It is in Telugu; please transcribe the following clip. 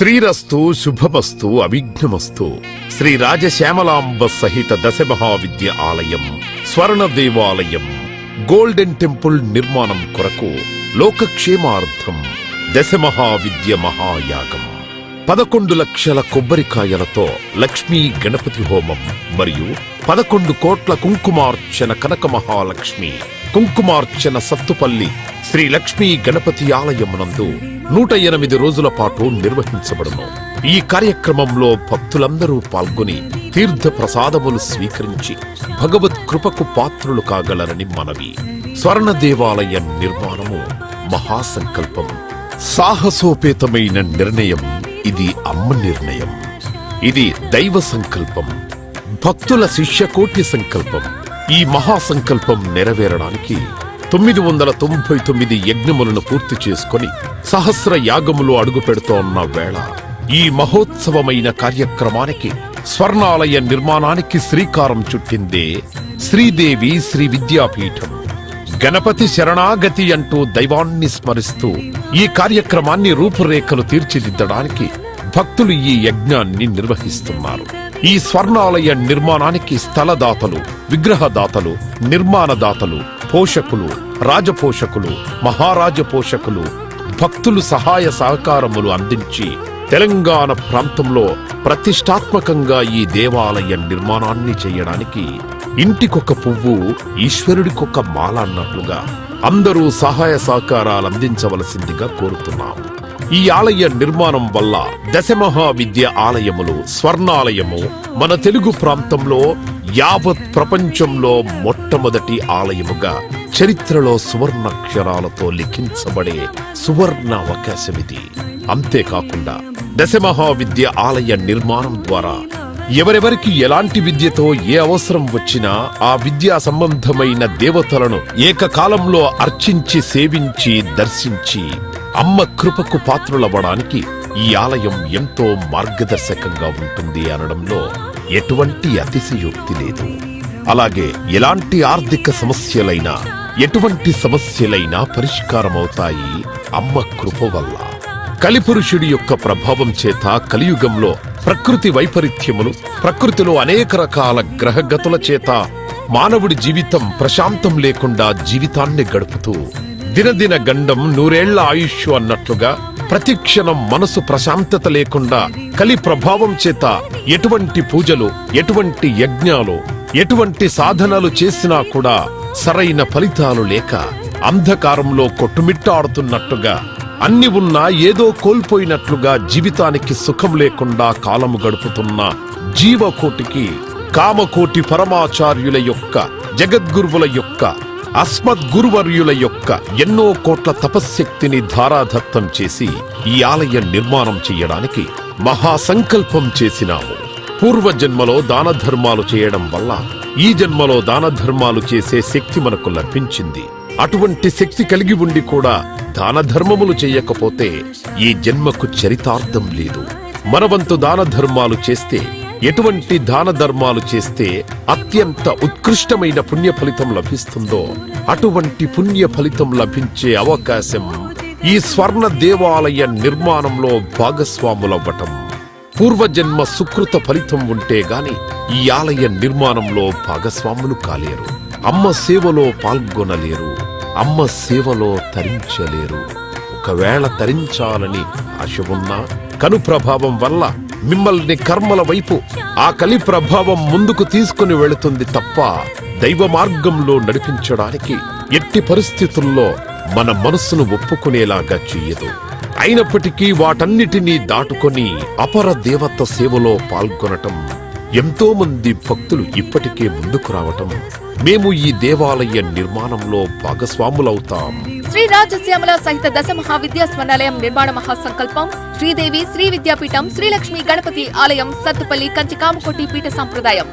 శ్రీరస్తు శుభమస్తు అవిఘ్నమస్తు. శ్రీ రాజశ్యామలాంబ సహిత దశమహావిద్య ఆలయం స్వర్ణ దేవాలయం గోల్డెన్ టెంపుల్ నిర్మాణం కొరకు లోకక్షేమార్థం దశమహావిద్య మహాయాగం 11 లక్షల కొబ్బరికాయలతో లక్ష్మీ గణపతి హోమం మరియు 11 కోట్ల కుంకుమార్చన కనక మహాలక్ష్మి కుంకుమార్చన సత్తుపల్లి శ్రీ లక్ష్మీ గణపతి ఆలయమునందు 108 రోజుల పాటు నిర్వహించబడును. ఈ కార్యక్రమంలో భక్తులందరూ పాల్గొని తీర్థ ప్రసాదములు స్వీకరించి భగవత్ కృపకు పాత్రులు కాగలరని మనవి. స్వర్ణ దేవాలయ నిర్మాణము మహాసంకల్పం, సాహసోపేతమైన నిర్ణయం. ఇది అమ్మ నిర్ణయం. ఇది దైవ సంకల్పం, భక్తుల శిష్యకోటి సంకల్పం. ఈ మహాసంకల్పం నెరవేరడానికి 999 యజ్ఞములను పూర్తి చేసుకుని సహస్ర యాగములు అడుగు పెడుతోన్న వేళ ఈ మహోత్సవమైన కార్యక్రమానికి స్వర్ణాలయ నిర్మాణానికి శ్రీకారం చుట్టిందే శ్రీదేవి శ్రీ విద్యాపీఠం. గణపతి శరణాగతి అంటూ దైవాన్ని స్మరిస్తూ ఈ కార్యక్రమాన్ని రూపురేఖలు తీర్చిదిద్దడానికి భక్తులు ఈ యజ్ఞాన్ని నిర్వహిస్తున్నారు. ఈ స్వర్ణాలయ నిర్మాణానికి స్థలదాతలు, విగ్రహదాతలు, నిర్మాణదాతలు, పోషకులు, రాజపోషకులు, మహారాజ పోషకులు, భక్తులు సహాయ సహకారములు అందించి తెలంగాణ ప్రాంతంలో ప్రతిష్టాత్మకంగా ఈ దేవాలయ నిర్మాణాన్ని చేయడానికి ఇంటికొక పువ్వు ఈశ్వరుడికొక మాల అన్నట్లుగా అందరూ సహాయ సహకారాలు అందించవలసిందిగా కోరుతున్నాం. ఈ ఆలయ నిర్మాణం వల్ల దశమహావిద్య ఆలయములు స్వర్ణాలయము మన తెలుగు ప్రాంతంలో యావత్ ప్రపంచంలో మొట్టమొదటి ఆలయముగా చరిత్రలో సువర్ణాక్షరాలతో లిఖించబడే సువర్ణ అవకాశమిది. అంతేకాకుండా దశమహావిద్య ఆలయ నిర్మాణం ద్వారా ఎవరెవరికి ఎలాంటి విద్యతో ఏ అవసరం వచ్చినా ఆ విద్యా సంబంధమైన దేవతలను ఏకకాలంలో అర్చించి సేవించి దర్శించి అమ్మ కృపకు పాత్రులవ్వడానికి ఈ ఆలయం ఎంతో మార్గదర్శకంగా ఉంటుంది అనడంలో ఎటువంటి అతిశయోక్తి లేదు. అలాగే ఎలాంటి ఆర్థిక సమస్యలైనా ఎటువంటి సమస్యలైనా పరిష్కారమవుతాయి అమ్మ కృప వల్ల. కలిపురుషుడి యొక్క ప్రభావం చేత కలియుగంలో ప్రకృతి వైపరీత్యములు, ప్రకృతిలో అనేక రకాల గ్రహగతుల చేత మానవుడి జీవితం ప్రశాంతం లేకుండా జీవితాన్ని గడుపుతూ దినదిన గండం 100 ఏళ్ల ఆయుష్ అన్నట్లుగా ప్రతిక్షణం మనసు ప్రశాంతత లేకుండా కలి ప్రభావం చేత ఎటువంటి పూజలు, ఎటువంటి యజ్ఞాలు, ఎటువంటి సాధనలు చేసినా కూడా సరైన ఫలితాలు లేక అంధకారంలో కొట్టుమిట్టాడుతున్నట్టుగా అన్ని ఉన్నా ఏదో కోల్పోయినట్లుగా జీవితానికి సుఖం లేకుండా కాలము గడుపుతున్న జీవకోటికి కామకోటి పరమాచార్యుల యొక్క, జగద్గురువుల యొక్క, అస్మద్గురువర్యుల యొక్క ఎన్నో కోట్ల తపశ్శక్తిని ధారాదత్తం చేసి ఈ ఆలయ నిర్మాణం చెయ్యడానికి మహాసంకల్పం చేసినాము. పూర్వజన్మలో దాన ధర్మాలు చేయడం వల్ల ఈ జన్మలో దాన ధర్మాలు చేసే శక్తి మనకు లభించింది. అటువంటి శక్తి కలిగి ఉండి కూడా దాన ధర్మములు చెయ్యకపోతే ఈ జన్మకు చరితార్థం లేదు. మనవంతు దాన ధర్మాలు చేస్తే, ఎటువంటి దాన ధర్మాలు చేస్తే అత్యంత ఉత్కృష్టమైన పుణ్య ఫలితం లభిస్తుందో అటువంటి పుణ్య ఫలితం లభించే అవకాశం ఈ స్వర్ణ దేవాలయ నిర్మాణంలో భాగస్వాములవ్వటం. పూర్వజన్మ సుకృత ఫలితం ఉంటే గాని ఈ ఆలయ నిర్మాణంలో భాగస్వాములు కాలేరు. అమ్మ సేవలో పాల్గొనలేరు, అమ్మ సేవలో తరించలేరు. ఒకవేళ తరించాలని ఆశ ఉన్నా కను ప్రభావం వల్ల మిమ్మల్ని కర్మల వైపు ఆ కలి ప్రభావం ముందుకు తీసుకుని వెళుతుంది తప్ప దైవ మార్గంలో నడిపించడానికి ఎట్టి పరిస్థితుల్లో మన మనస్సును ఒప్పుకునేలాగా చెయ్యదు. అయినప్పటికీ వాటన్నిటినీ దాటుకొని అపర దేవత సేవలో పాల్గొనటం, ఎంతో మంది భక్తులు ఇప్పటికే ముందుకు రావటం, మేము ఈ దేవాలయ నిర్మాణంలో భాగస్వాములవుతాం. శ్రీ రాజశ్యామల సహిత దశమహావిద్యా స్వర్ణాలయం నిర్మాణ మహాసంకల్పం శ్రీదేవి శ్రీ విద్యాపీఠం శ్రీ లక్ష్మీ గణపతి ఆలయం సత్తుపల్లి కంచి కామకోటి పీఠ సంప్రదాయం.